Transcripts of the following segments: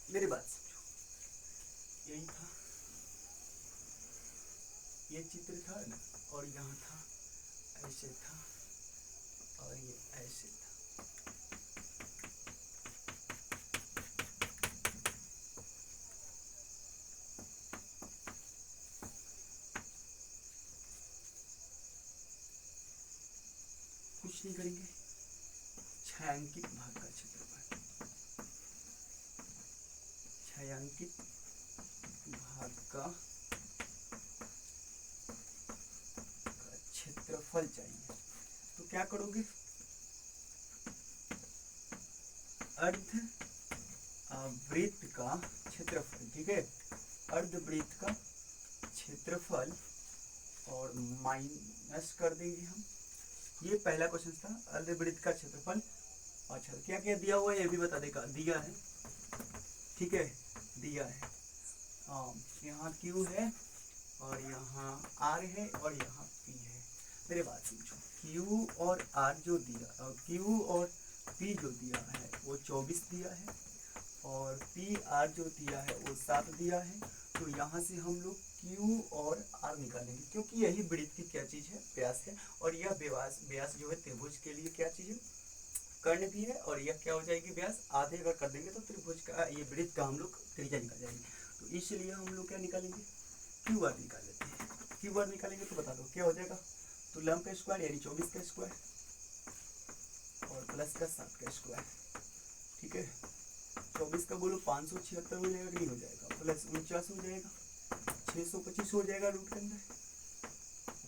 मेरी बात समझो, यही था, ये चित्र था ना, और यहाँ था, ऐसे था, और ये ऐसे था। कुछ नहीं करेंगे, छायांकित भाग का क्षेत्रफल, छायांकित भाग का क्षेत्रफल चाहिए। तो क्या करोगे, अर्ध वृत्त का क्षेत्रफल, ठीक है, अर्धवृत्त का क्षेत्रफल और माइनस कर देंगे हम। ये पहला क्वेश्चन था, अर्धवृत्त का क्षेत्रफल। अच्छा, क्या क्या दिया हुआ है ये भी बता देगा, दिया है, ठीक है, दिया है, यहाँ Q है और यहाँ R है और यहाँ P है। मेरे बात समझो, Q और R जो दिया, Q और P जो दिया है वो 24 दिया है, और PR जो दिया है वो 7 दिया है। तो यहाँ से हम लोग Q और R निकालेंगे, क्योंकि यही वृत्त की क्या चीज़ है, व्यास है, और यह व्यास जो है त्रिभुज के लिए क्या चीज़ है, कर्ण भी है, और यह क्या हो जाएगी, व्यास। आधे अगर कर देंगे तो त्रिभुज का, ये वृत्त का हम लोग त्रिज्या निकाल जाएंगे। तो इसलिए हम लोग क्या निकालेंगे, क्यू आर निकाल लेते हैं। क्यू आर निकालेंगे तो बता दो क्या हो जाएगा, तो लंब का स्क्वायर यानी 24 का स्क्वायर और प्लस का 7 का स्क्वायर, ठीक है। 24 का बोलो 576 हो जाएगा, नहीं हो जाएगा, प्लस 49 हो जाएगा, 625 हो जाएगा रूट के अंदर,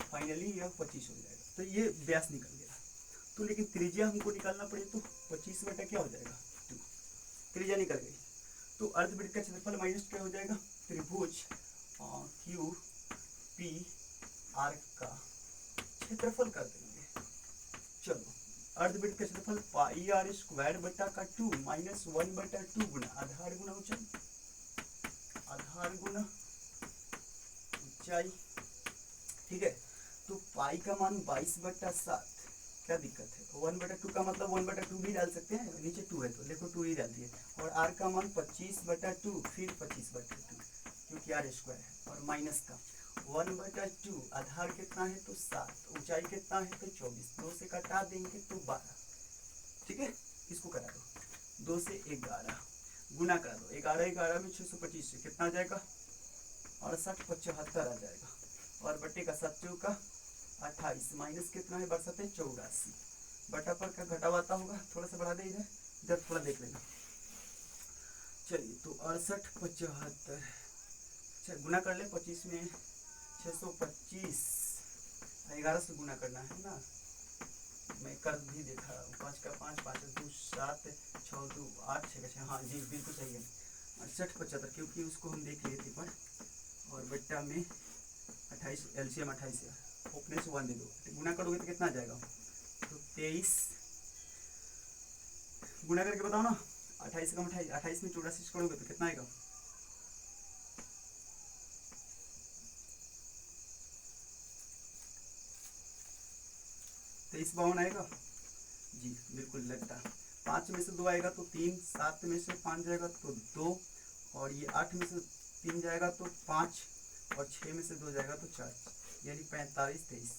फाइनली यह 25 हो जाएगा। तो ये व्यास निकल गया। तो लेकिन त्रिज्या हमको निकालना पड़े तो 25 बटा क्या हो जाएगा, 2, त्रिज्या निकल गई। तो अर्धवृत्त का क्षेत्रफल माइनस क्या हो जाएगा, त्रिभुज क्यू पी आर का क्षेत्रफल कर देंगे। चलो, अर्धवृत्त का क्षेत्रफल पाई आर स्क्वायर बटा का 2 माइनस 1 बटा 2 गुना आधार गुना ऊंचाई, आधार गुना ऊंचाई, ठीक है। तो पाई का मान 22 बटा 7, क्या दिक्कत है, 1 बटा 2 का मतलब 1 बटा 2 भी डाल सकते हैं, नीचे 2 है तो देखो 2 ही डाल दिए, और आर का मान 25 बटा 2, फिर 25 बटा 2, क्योंकि आर स्क्वायर है, और माइनस का 1 बटा 2, आधार कितना है तो 7, ऊंचाई कितना है तो 24, 2 से कटा देंगे तो 12, ठीक है। इसको करा दो, 2 से 11 गुना करा दो, 11 11 में 625 से कितना आ जाएगा, 68 75 आ जाएगा, और बटे का 7 का 28, माइनस कितना है, बरसत है 84, बटा पर का घटाव आता होगा, थोड़ा सा बढ़ा दे इधर, इधर थोड़ा देख लेना। चलिए, तो 68 75 गुना कर ले, 25 में 625, 11 से गुना करना है ना, मैं कर भी देखा, 5 का 5, 5 2 7, 6 2 8, 6 का 6, हाँ जी बिल्कुल सही है, 68 75, क्योंकि उसको हम देख लिए थे पर, और बट्टा में 28, एलसीएम 28 है, ओपने से 1 दे दो, गुना करोगे तो कितना आ जाएगा, तो 23, गुना करके बताओ ना, 28 कम 28, 28 में 84 करोगे तो कितना आएगा, तेईस 52 आएगा जी, बिल्कुल लगता है। 5 में से 2 आएगा तो 3, 7 में से 5 जाएगा तो 2, और ये 8 में से 3 जाएगा तो 5, और 6 में से 2 जाएगा तो 4, यानी 45 23,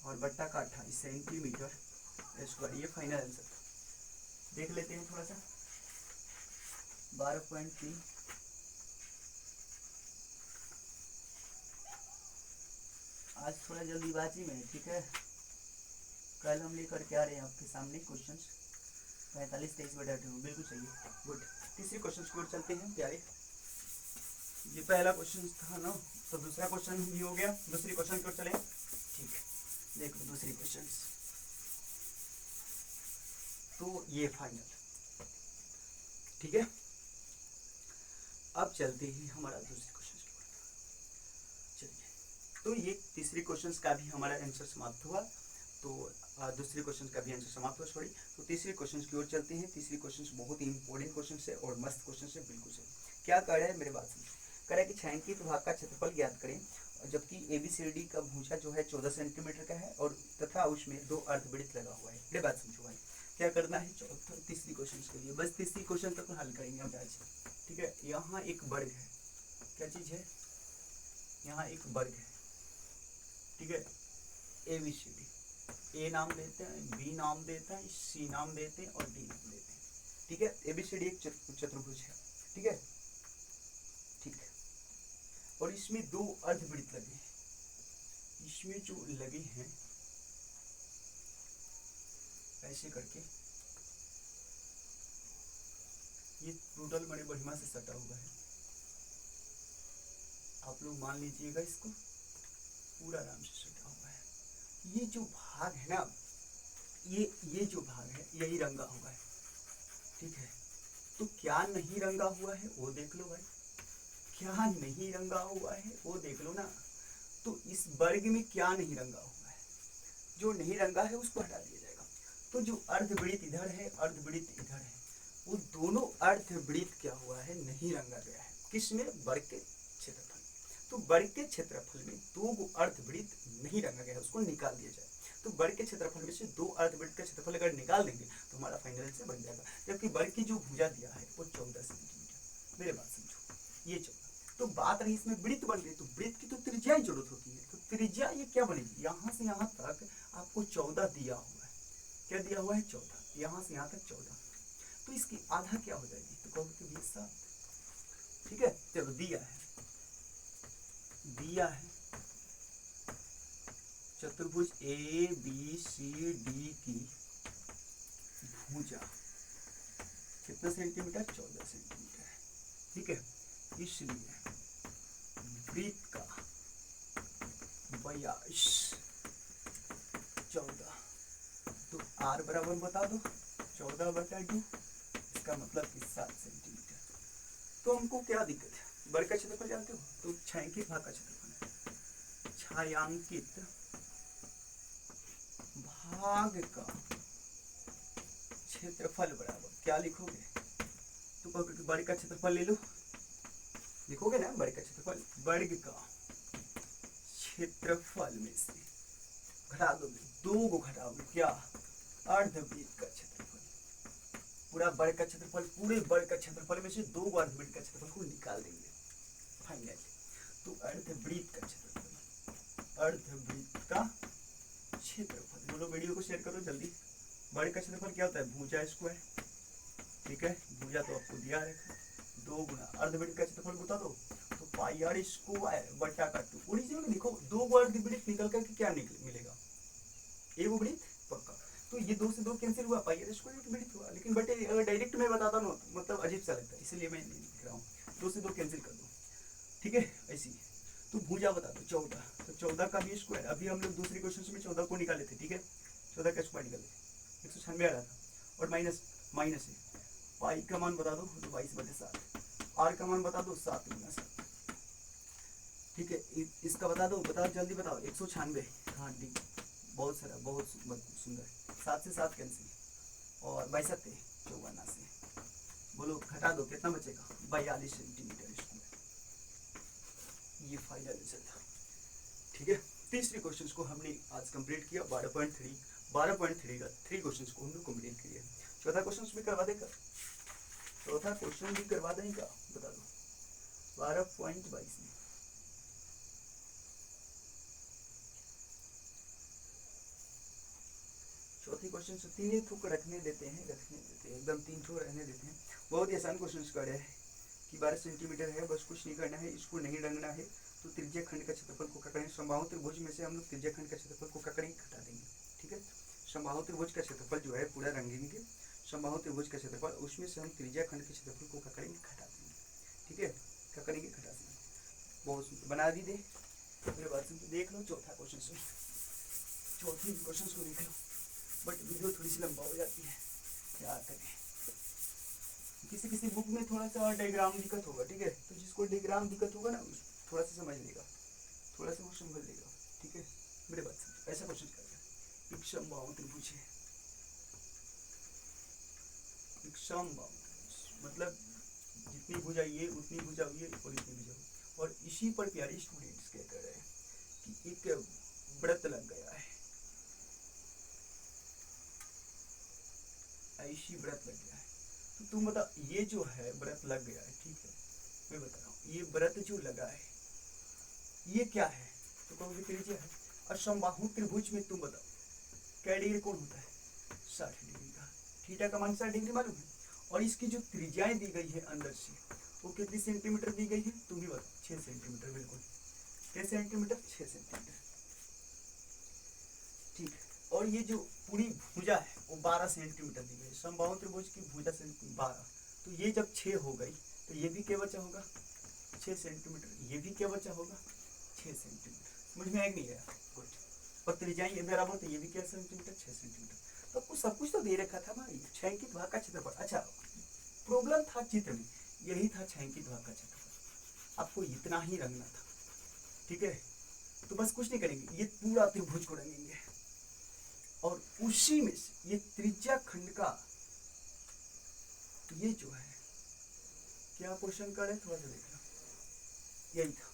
और बट्टा का 28 सेंटीमीटर स्क्वायर, ये फाइनल आंसर। देख लेते हैं थोड़ा सा, 12.3, आज थोड़ा जल्दीबाजी में, ठीक है, कल हम लेकर के आ रहे हैं आपके सामने क्वेश्चन 45 23 बटा 2, बिल्कुल सही है, गुड। तीसरे क्वेश्चन की ओर चलते हैं प्यारे, ये पहला क्वेश्चन था ना, तो दूसरा क्वेश्चन भी हो गया, दूसरी क्वेश्चन की ओर चले, ठीक है, देखो दूसरी क्वेश्चन, तो ये फाइनल, ठीक है। अब चलते हैं हमारा दूसरे क्वेश्चन की ओर, चलिए, तो ये तीसरी क्वेश्चन का भी हमारा आंसर समाप्त हुआ, तो दूसरे क्वेश्चन का भी आंसर समाप्त हुआ, सॉरी। तो तीसरे क्वेश्चन की ओर चलते हैं। तीसरी क्वेश्चन बहुत ही इंपॉर्टेंट क्वेश्चन है और मस्त क्वेश्चन है, बिल्कुल सही। क्या कर रहा है, मेरे बात समझो, कह रहा है कि छायांकित भाग का क्षेत्रफल ज्ञात करें, जबकि ABCD का भुजा जो है 14 सेंटीमीटर का है, और तथा उसमें 2 अर्धवृत्त लगा हुआ है। मेरे बात समझो भाई, क्या करना है तीसरी क्वेश्चन के लिए, बस तीसरी क्वेश्चन तक तो हल करेंगे हम आज, ठीक है, यहाँ एक वर्ग है, क्या चीज है, यहाँ एक वर्ग है, ठीक है, ABCD, ए नाम देते हैं, बी नाम देते हैं, सी नाम देते हैं और डी नाम देते हैं, ठीक है। ABCD एक चतुर्भुज है, ठीक है, ठीक है। और इसमें दो अर्धवृत्त लगे हैं, इसमें जो लगे हैं ऐसे करके, ये टोटल बड़े बढ़िया से सटा हुआ है, आप लोग मान लीजिएगा इसको पूरा आराम से सटा हुआ है। ये जो भाग है ना, ये जो भाग है यही रंगा हुआ है, ठीक है। तो क्या नहीं रंगा हुआ है वो देख लो भाई, क्या नहीं रंगा हुआ है वो देख लो ना। तो इस वर्ग में क्या नहीं रंगा हुआ है, जो नहीं रंगा है उसको हटा दिया जाएगा। तो जो अर्धवृत्त इधर है, अर्धवृत्त इधर है, वो दोनों अर्धवृत्त क्या हुआ है, नहीं रंगा गया है। किसमें, वर्ग के क्षेत्रफल। तो वर्ग के क्षेत्रफल में दो अर्धवृत्त नहीं रंगा गया है, उसको निकाल दिया जाए। तो वर्ग के क्षेत्रफल में से दो अर्धवृत्त का क्षेत्रफल अगर निकाल देंगे तो हमारा फाइनल आंसर बन जाएगा। जबकि वर्ग की जो भुजा दिया है वो 14 सेंटीमीटर, मेरे बात समझो, ये 14। तो बात रही इसमें वृत्त बन गई, तो वृत्त की तो त्रिज्या ही जरूरत होती है। तो त्रिज्या ये क्या बनेगी, यहाँ से यहाँ तक आपको 14 दिया हुआ है, क्या दिया हुआ है, 14, यहाँ से यहाँ तक 14। तो इसकी आधा क्या हो जाएगी, तो कहोगे कि 7, ठीक है। चलो दिया है चतुर्भुज ABCD की भुजा कितना सेंटीमीटर, 14 सेंटीमीटर है, ठीक है। इसलिए वृत्त का व्यास 14, तो R बराबर बता दो 14/2, इसका मतलब कि 7 सेंटीमीटर। तो हमको क्या दिक्कत है, वर्ग का क्षेत्रफल जानते हो, तो छायांकित भाग का क्षेत्रफल है, छायांकित भाग का क्षेत्रफल बराबर क्या लिखोगे, तो कहोगे वर्ग का क्षेत्रफल ले लो, लिखोगे ना वर्ग का क्षेत्रफल, वर्ग का क्षेत्रफल में से घटा दोगे, दो को घटाओगे, क्या, अर्धवृत्त का क्षेत्रफल। पूरा वर्ग का क्षेत्रफल, पूरे वर्ग का क्षेत्रफल में से दो अर्धवृत्त का क्षेत्रफल को निकाल देंगे फाइनल। तो अर्धवृत्त का क्षेत्रफल, अर्धवृत्त का क्षेत्रफल, बोलो वीडियो को शेयर करो जल्दी। वर्ग का क्षेत्रफल क्या होता है, भुजा स्क्वायर, ठीक है, भुजा तो आपको दिया है, 2 गुना अर्धवृत्त का क्षेत्रफल बता दो, तो पाई r स्क्वायर बटा का 2। ओरिजिनल में लिखो, दो अर्धवृत्त निकल करके क्या मिलेगा, एक वृत्त पक्का। तो ये 2 से 2 कैंसिल हुआ, पाई r स्क्वायर एक वृत्त हुआ। लेकिन बटे अगर डायरेक्ट मैं बताता ना मतलब अजीब सा लगता है, इसलिए मैं नहीं लिख रहा हूँ, 2 से 2 कैंसिल कर दो, ठीक है, ऐसी। तो भुजा बता दो 14, तो 14 का भी स्क्वायर, अभी हम लोग दूसरे क्वेश्चन में 14 को निकाले थे, ठीक है, 14 का स्क्वायर निकाले थे, 196 आ रहा था, और माइनस है, पाई का मान बता दो 22/7, आर का मान बता दो 7 गुना 7, ठीक है। इसका बता दो जल्दी बताओ, 196, हाँ ठीक, बहुत सारा, बहुत सुंदर, 7 से 7 कैंसिल, और 62 54 से, बोलो घटा दो कितना बचेगा, 42 सेंटीमीटर स्क्वायर। ये फाइनल आंसर था, ठीक है। तीसरे क्वेश्चन को हमने आज कंप्लीट किया, 12.3 का 3 क्वेश्चन को हमने कंप्लीट किया। चौथा क्वेश्चन भी करवा देगा, चौथा क्वेश्चन भी करवा देगा, बता दो 12.22 में। चौथे क्वेश्चन से 3 ठोक रखने देते हैं, एकदम 3 ठोक रहने देते हैं। बहुत ही आसान क्वेश्चन कर रहे हैं कि 12 सेंटीमीटर है, बस कुछ नहीं करना है, इसको नहीं रंगना है। तो त्रिज्या खंड का क्षेत्रफल को क्या करें, समबाहु त्रिभुज में से हम लोग त्रिज्या खंड का क्षेत्रफल को क्या करेंगे, घटा देंगे, ठीक है। समबाहु त्रिभुज का क्षेत्रफल जो है पूरा रंगेंगे, समबाहु त्रिभुज का क्षेत्रफल, उसमें से हम त्रिज्या खंड के क्षेत्रफल को क्या करेंगे, घटा देंगे, ठीक है, क्या करेंगे, घटा देंगे। बहुत बना दी दे, मेरे बात सुन देख लो चौथा क्वेश्चन से, चौथे क्वेश्चन को देख लो, बट वीडियो थोड़ी सी लंबा हो जाती है, क्या करें, किसी बुक में थोड़ा सा डायग्राम दिक्कत होगा, ठीक है। तो जिसको डायग्राम दिक्कत होगा ना थोड़ा सा समझ लेगा, थोड़ा सा वो समझ लेगा, ठीक है, मेरे बात समझ। ऐसा क्वेश्चन करना, एक समबाहु त्रिभुज है, एक समबाहु मतलब जितनी भुजा ये उतनी भुजा हुई और इतनी भुजा हुई, और इसी पर प्यारे स्टूडेंट्स क्या कर रहे हैं कि एक व्रत लग गया है, ऐसी व्रत लग गया है। तो तुम बता, ये जो है व्रत लग गया है, ठीक है, मैं बता रहा हूँ, ये व्रत जो लगा है ये क्या है, तो कहोगे त्रिज्या है। और समबाहु त्रिभुज में तुम बताओ क्या डिग्री कोण होता है, 60 डिग्री का। थीटा का मान 60 डिग्री मालूम है। और इसकी जो त्रिज्याएं दी गई है अंदर से वो कितनी सेंटीमीटर दी गई है, तुम ही बताओ। 6 सेंटीमीटर, बिल्कुल। कितने सेंटीमीटर, 6 सेंटीमीटर। ठीक है। और ये जो पूरी भुजा है वो 12 सेंटीमीटर दी गई है। समबाहु त्रिभुज की भुजा से 12, तो ये जब 6 हो गई तो ये भी क्या बचा होगा, 6 सेंटीमीटर। ये भी क्या बचा होगा, 6 सेंटीमीटर। समझ में आएगी नहीं है, गुड। और त्रिज्याएं ये बराबर, तो ये भी क्या सेंटीमीटर, 6 सेंटीमीटर। तो आपको सब कुछ तो दे रखा था भाई, छायांकित भाग का क्षेत्रफल। अच्छा, प्रॉब्लम था चित्र में, यही था छायांकित भाग का क्षेत्रफल। आपको इतना ही रंगना था, ठीक है। तो बस कुछ नहीं करेंगे, ये पूरा त्रिभुज को रंगेंगे और उसी में से ये त्रिज्या खंड का ये जो है क्या क्वेश्चन करे, थोड़ा सा देख लो, यही था।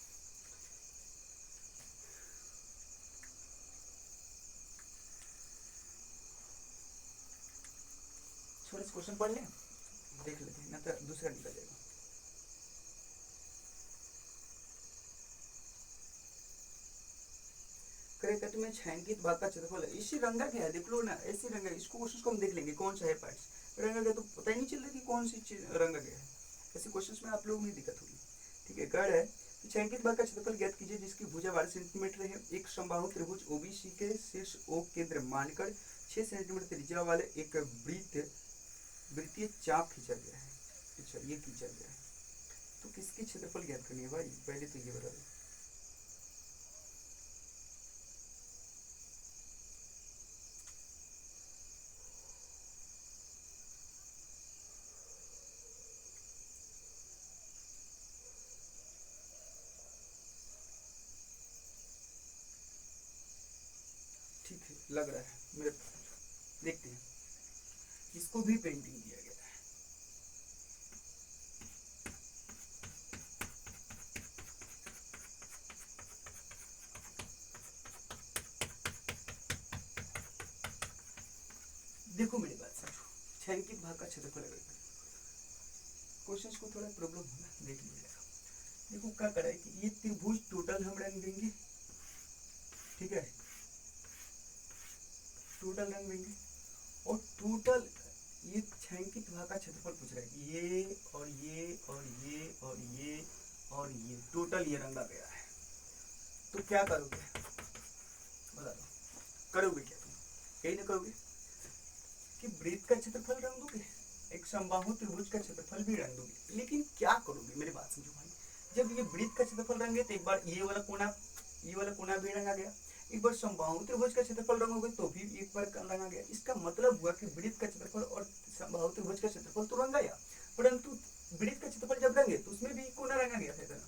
थोड़ा सा क्वेश्चन पढ़ लें, देख लेते हैं, ना तो दूसरा निकल जाएगा। करेक्ट, तुम्हें छायांकित भाग का क्षेत्रफल है, इसी रंगा क्या है देख लो ना, ऐसी रंगा। इसको क्वेश्चन को हम देख लेंगे कौन सा है पार्ट्स रंगा गया, तो पता ही नहीं चल रहा कि कौन सी चीज रंगा गया है। ऐसे क्वेश्चंस में आप लोगों में दिक्कत होगी, ठीक है। गढ़ है, तो छायांकित भाग का क्षेत्रफल ज्ञात कीजिए जिसकी भुजा 12 सेंटीमीटर है। एक समबाहु त्रिभुज ओबीसी के शीर्ष ओ केंद्र मानकर 6 सेंटीमीटर त्रिज्या वाले एक वृत्तीय चाप खींचा गया है। अच्छा, ये खींचा गया है, तो किसकी क्षेत्रफल ज्ञात करनी है भाई, पहले तो ये बता दो। ठीक है, लग रहा है मेरे, देखते हैं। इसको भी पेंटिंग दिया गया है। देखो मेरी बात समझो, छायांकित भाग का क्षेत्रफल अगर क्वेश्चंस को थोड़ा प्रॉब्लम होगा, देख लीजिएगा। देखो क्या करा है कि ये त्रिभुज टोटल हम रंग देंगे, ठीक है, टोटल रंग देंगे। और टोटल ये छायांकित भाग का क्षेत्रफल पूछ रहा है, ये और ये और ये और ये और ये टोटल ये रंगा गया है। तो क्या करोगे बता दो, करोगे क्या तुम, यही ना करोगे कि वृत्त का क्षेत्रफल रंग दोगे, एक समबाहु त्रिभुज का क्षेत्रफल भी रंग दोगे। लेकिन क्या करोगे मेरी बात समझो भाई, जब ये वृत्त का क्षेत्रफल रंगे तो एक बार ये वाला कोना भी रंगा गया, एक बार समबाहु त्रिभुज का क्षेत्रफल रंगोगे तो भी एक बार रंगा गया। इसका मतलब हुआ कि वृत्त का क्षेत्रफल और समबाहु त्रिभुज का क्षेत्रफल तो रंगा गया, परंतु वृत्त का क्षेत्रफल जब रंगे तो उसमें भी कोना रंगा गया था,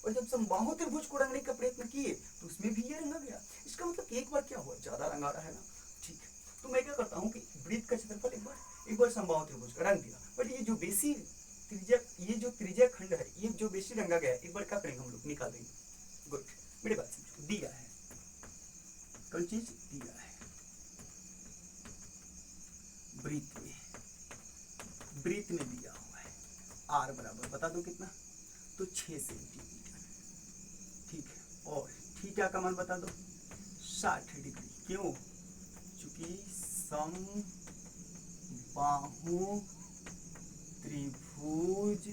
और जब समबाहु त्रिभुज को रंगने का प्रयत्न किए तो उसमें भी ये रंगा गया। इसका मतलब एक बार क्या हुआ, ज्यादा रंगा रहा है ना, ठीक है। तो मैं क्या करता हूँ कि वृत्त का क्षेत्रफल एक बार समबाहु त्रिभुज का रंग दिया, बट ये जो बेसी त्रिज्या, ये जो त्रिज्या खंड है, ये जो बेसी रंगा गया है, एक बार क्या करेंगे हम लोग, निकाल देंगे। गुड, मेरी बात समझो, दिया है कौन चीज, दिया है वृत्त में दिया हुआ है आर बराबर बता दो कितना, तो 6 सेंटीमीटर, ठीक है। और थीटा का मान बता दो 60 डिग्री, क्यों, चूंकि समबाहु त्रिभुज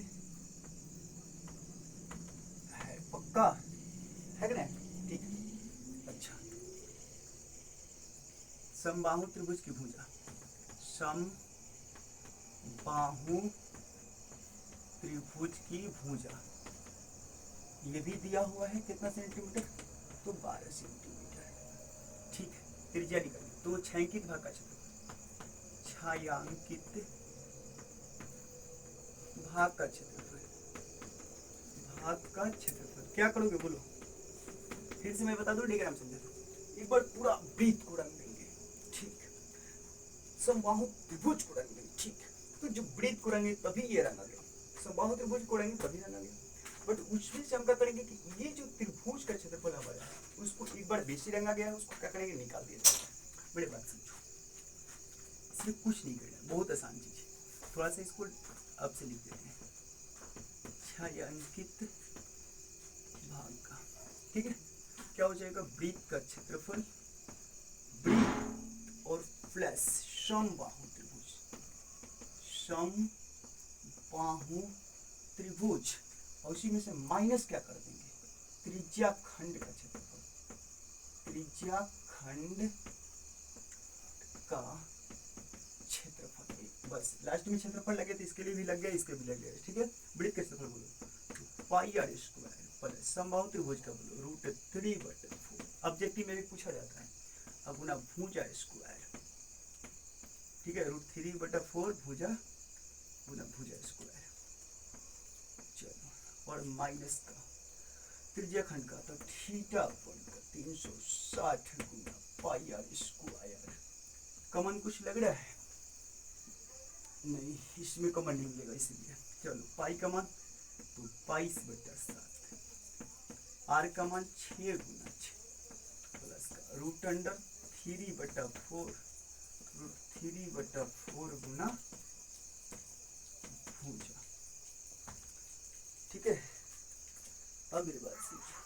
है, पक्का है कि नहीं, ठीक है। अच्छा, समबाहु त्रिभुज की भुजा, समबाहु त्रिभुज की भुजा, ये भी दिया हुआ है कितना सेंटीमीटर, तो 12 सेंटीमीटर, ठीक है। त्रिज्या निकल गई, तो छायांकित भाग का क्षेत्रफल, छायांकित भाग का क्षेत्रफल, भाग का क्षेत्रफल क्या करोगे बोलो, फिर से मैं बता दूं, डायग्राम समझा दो। एक बार पूरा वृत्त को रंग देंगे, ठीक, समबाहु त्रिभुज को रंग देंगे, ठीक। तो जब वृत्त को रंगे तभी ये रंगा गया, समबाहु त्रिभुज को रंगे तभी रंगा गया। बट उसमें से हम क्या करेंगे कि ये जो त्रिभुज का क्षेत्रफल हमारा है उसको एक बार बेसी रंगा गया है, उसको क्या करेंगे, निकाल दिया जाएगा। बड़े बात समझो, इसमें कुछ नहीं करना, बहुत आसान चीज है। थोड़ा सा इसको अब से लिख देते हैं, छायांकित भाग का। ठीक है, क्या हो जाएगा, वृत्त का क्षेत्रफल, वृत्त और प्लस समबाहु त्रिभुज, समबाहु त्रिभुज, और उसी में से माइनस क्या कर देंगे, त्रिज्या खंड का क्षेत्रफल, त्रिज्या खंड का क्षेत्रफल। बस लास्ट में क्षेत्रफल लगे तो इसके लिए भी लग गया, इसके भी लग गया। ठीक है, वृत्त का क्षेत्रफल बोलो पाई आर स्क्वायर प्लस समबाहु त्रिभुज का बोलो √3/4। ऑब्जेक्टिव में भी पूछा जाता है। अब गुना भुजा स्क्वायर, ठीक है, √3/4 भुजा गुना भुजा स्क्वायर। चलो, और माइनस का त्रिज्या खंड का तो थीटा बनकर 360 गुना पाई आर स्क्वायर। कमन कुछ लग रहा है? नहीं, इसमें कमन नहीं मिलेगा इसलिए। चलो, पाई कमन तो 22/7, आर कमन 6 गुना 6 प्लस का √3/4, √3/4 गुना भुजा। ठीक है, अब मेरी बात सीखिए।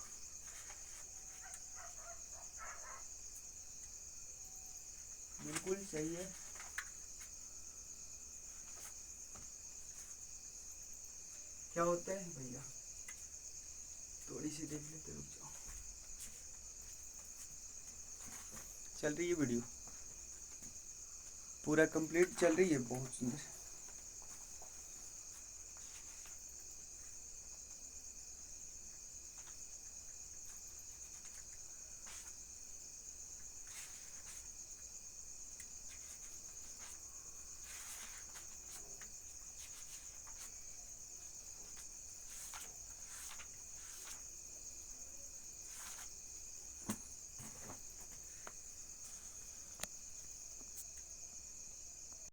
बिल्कुल सही है। क्या होता है भैया, थोड़ी सी देख लेते, रुक जाओ। चल रही है वीडियो, पूरा कंप्लीट चल रही है, बहुत सुंदर।